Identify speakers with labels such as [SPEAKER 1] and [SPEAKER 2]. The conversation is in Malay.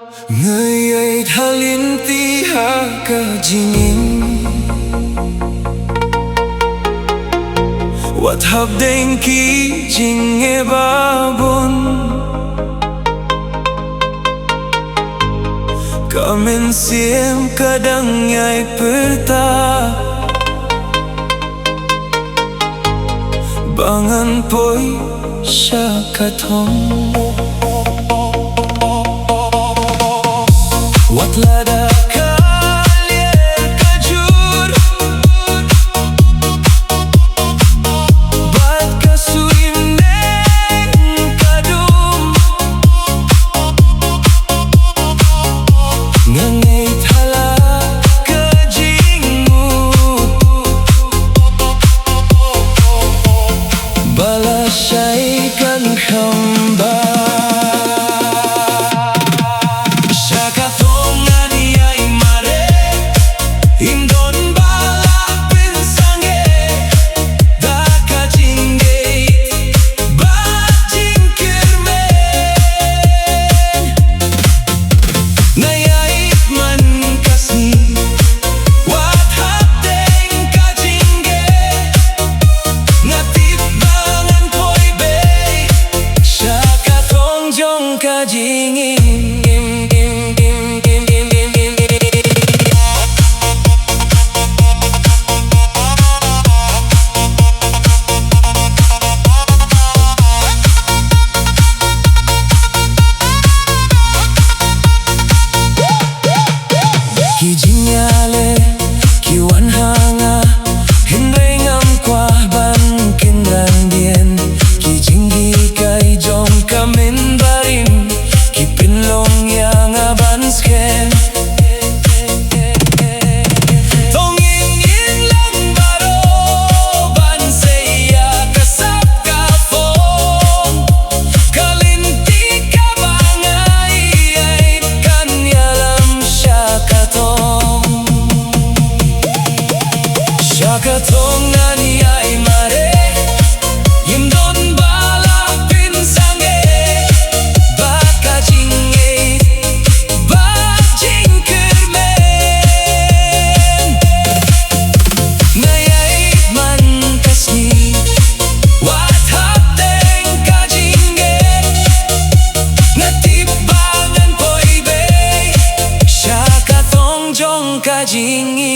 [SPEAKER 1] Người ấy tha liên ti ha ka jingin Wat hab den ki jinge babon Kamen siem kadang yai perta Bangan poi syakatong Wat lada kalian kajur Bat kasuim neng kadum Ngangai thala kajingmu Balasai kan hamba Syakatong nani ai mare Yimdon bala pinsange Baka jinge Bajing kermen Ngayait man kasni Wat hapteng kajinge Ngatibangan poi be Syakatong jong kajinge